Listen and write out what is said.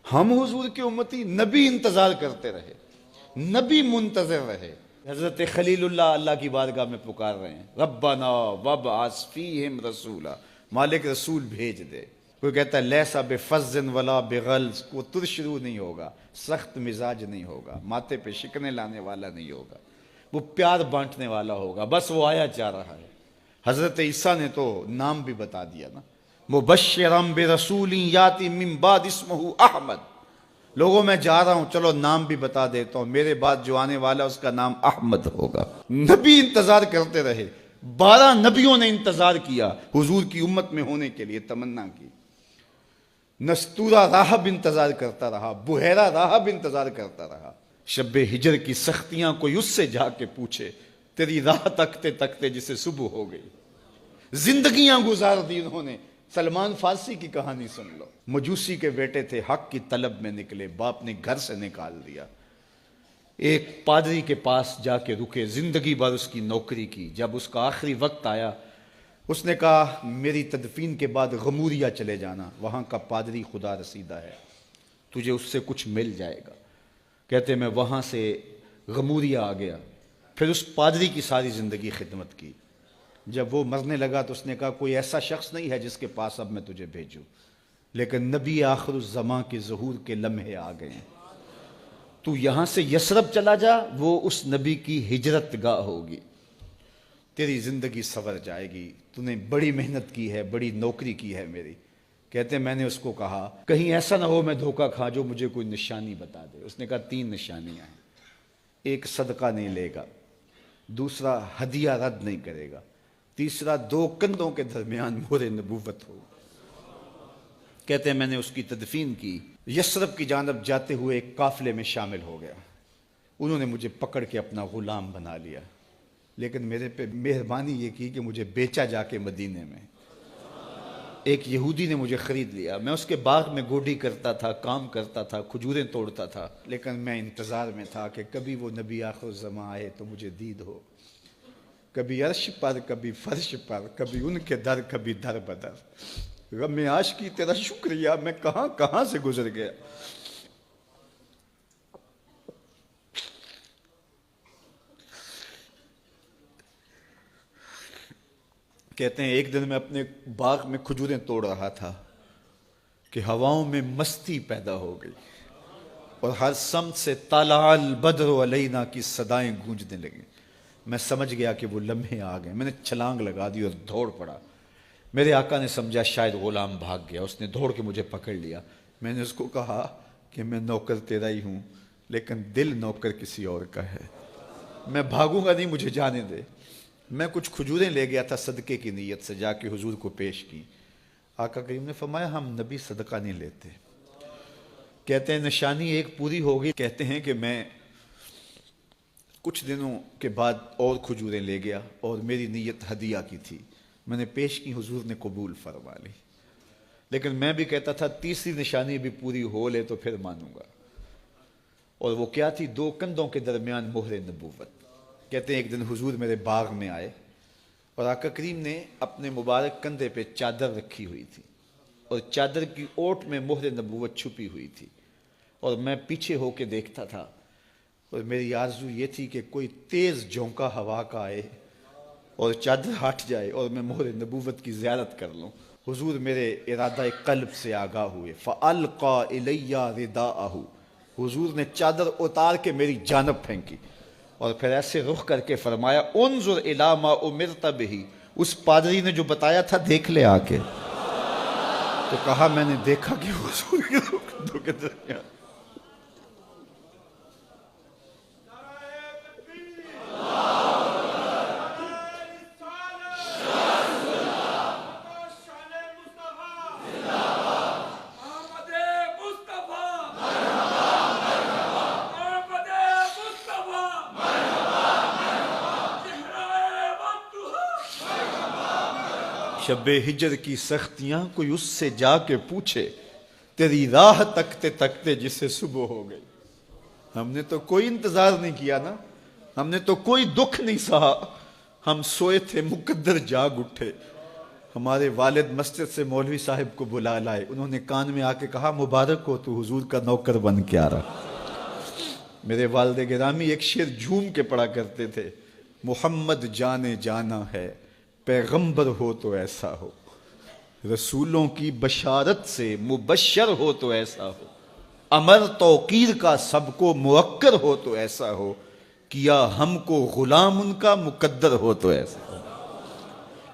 ہم حضور کے امتی، نبی انتظار کرتے رہے، نبی منتظر رہے۔ حضرت خلیل اللہ کی بارگاہ میں پکار رہے ہیں، ربنا وابعث فیہم رسولا، مالک رسول بھیج دے۔ کوئی کہتا ہے لیسا بفظ ولا بغلظ، وہ ترشرو نہیں ہوگا، سخت مزاج نہیں ہوگا، ماتھے پہ شکنے لانے والا نہیں ہوگا، وہ پیار بانٹنے والا ہوگا، بس وہ آیا جا رہا ہے۔ حضرت عیسیٰ نے تو نام بھی بتا دیا نا، مبشرم برسول یاتی من بعد اسمہ احمد، لوگوں میں جا رہا ہوں، چلو نام بھی بتا دیتا ہوں، میرے بعد جو آنے والا اس کا نام احمد ہوگا۔ نبی انتظار کرتے رہے، 12 نبیوں نے انتظار کیا حضور کی امت میں ہونے کے لیے، تمنا کی۔ نستورہ راہب انتظار کرتا رہا، بحیرہ راہب انتظار کرتا رہا۔ شب ہجر کی سختیاں کوئی اس سے جا کے پوچھے، تیری راہ تکتے تکتے جسے صبح ہو گئی۔ زندگیاں گزار دی انہوں نے۔ سلمان فارسی کی کہانی سن لو، مجوسی کے بیٹے تھے، حق کی طلب میں نکلے، باپ نے گھر سے نکال دیا، ایک پادری کے پاس جا کے رکے، زندگی بھر اس کی نوکری کی۔ جب اس کا آخری وقت آیا، اس نے کہا میری تدفین کے بعد غموریا چلے جانا، وہاں کا پادری خدا رسیدہ ہے، تجھے اس سے کچھ مل جائے گا۔ کہتے میں وہاں سے غموریا آ گیا، پھر اس پادری کی ساری زندگی خدمت کی۔ جب وہ مرنے لگا تو اس نے کہا کوئی ایسا شخص نہیں ہے جس کے پاس اب میں تجھے بھیجوں، لیکن نبی آخر الزمان کے ظہور کے لمحے آ گئے ہیں، تو یہاں سے یثرب چلا جا، وہ اس نبی کی ہجرت گاہ ہوگی، تیری زندگی سنور جائے گی، تو نے بڑی محنت کی ہے، بڑی نوکری کی ہے میری۔ کہتے ہیں میں نے اس کو کہا کہیں ایسا نہ ہو میں دھوکہ کھا جو مجھے کوئی نشانی بتا دے۔ اس نے کہا 3 نشانیاں ہیں، ایک صدقہ نہیں لے گا، دوسرا ہدیہ رد نہیں کرے گا، تیسرا 2 کندھوں کے درمیان مہر نبوت ہو۔ کہتے ہیں میں نے اس کی تدفین کی، یثرب کی جانب جاتے ہوئے ایک قافلے میں شامل ہو گیا، انہوں نے مجھے پکڑ کے اپنا غلام بنا لیا، لیکن میرے پہ مہربانی یہ کی کہ مجھے بیچا جا کے مدینے میں۔ ایک یہودی نے مجھے خرید لیا، میں اس کے باغ میں گوڈی کرتا تھا، کام کرتا تھا، کھجوریں توڑتا تھا، لیکن میں انتظار میں تھا کہ کبھی وہ نبی آخر الزمان آئے تو مجھے دید ہو، کبھی عرش پر، کبھی فرش پر، کبھی ان کے در، کبھی در بدر۔ غم عاشقی تیرا شکریہ، میں کہاں کہاں سے گزر گیا۔ کہتے ہیں ایک دن میں اپنے باغ میں کھجوریں توڑ رہا تھا کہ ہواؤں میں مستی پیدا ہو گئی، اور ہر سمت سے طلع البدر علینا کی صدائیں گونجنے لگیں۔ میں سمجھ گیا کہ وہ لمحے آ گئے، میں نے چھلانگ لگا دی اور دوڑ پڑا۔ میرے آقا نے سمجھا شاید غلام بھاگ گیا، اس نے دوڑ کے مجھے پکڑ لیا۔ میں نے اس کو کہا کہ میں نوکر تیرا ہی ہوں، لیکن دل نوکر کسی اور کا ہے، میں بھاگوں گا نہیں، مجھے جانے دے۔ میں کچھ کھجوریں لے گیا تھا صدقے کی نیت سے، جا کے حضور کو پیش کی۔ آقا کریم نے فرمایا ہم نبی صدقہ نہیں لیتے۔ کہتے ہیں نشانی ایک پوری ہو گئی۔ کہتے ہیں کہ میں کچھ دنوں کے بعد اور کھجوریں لے گیا، اور میری نیت ہدیہ کی تھی، میں نے پیش کی، حضور نے قبول فرما لی۔ لیکن میں بھی کہتا تھا تیسری نشانی بھی پوری ہو لے تو پھر مانوں گا، اور وہ کیا تھی؟ 2 کندھوں کے درمیان مہر نبوت۔ کہتے ہیں ایک دن حضور میرے باغ میں آئے، اور آقا کریم نے اپنے مبارک کندھے پہ چادر رکھی ہوئی تھی، اور چادر کی اوٹ میں مہر نبوت چھپی ہوئی تھی، اور میں پیچھے ہو کے دیکھتا تھا، اور میری آرزو یہ تھی کہ کوئی تیز جھونکا ہوا کا آئے اور چادر ہٹ جائے اور میں مہر نبوت کی زیارت کر لوں۔ حضور میرے ارادہ قلب سے آگاہ ہوئے، فَأَلْقَى إِلَيَّ رِدَاءَهُ، حضور نے چادر اتار کے میری جانب پھینکی، اور پھر ایسے رخ کر کے فرمایا انظر الی ما امرت بہ، اس پادری نے جو بتایا تھا دیکھ لے آ کے۔ تو کہا میں نے دیکھا کہ حضور کے دو کے درمیان۔ شب ہجر کی سختیاں کوئی اس سے جا کے پوچھے، تیری راہ تکتے تکتے جسے صبح ہو گئی۔ ہم نے تو کوئی انتظار نہیں کیا نا، ہم نے تو کوئی دکھ نہیں سہا، ہم سوئے تھے مقدر جاگ اٹھے، ہمارے والد مسجد سے مولوی صاحب کو بلا لائے، انہوں نے کان میں آ کے کہا مبارک ہو تو حضور کا نوکر بن کے آ رہا۔ میرے والد گرامی ایک شعر جھوم کے پڑھا کرتے تھے، محمد جانے جانا ہے، پیغمبر ہو تو ایسا ہو، رسولوں کی بشارت سے مبشر ہو تو ایسا ہو، امر توقیر کا سب کو موکر ہو تو ایسا ہو، کیا ہم کو غلام ان کا مقدر ہو تو ایسا ہو۔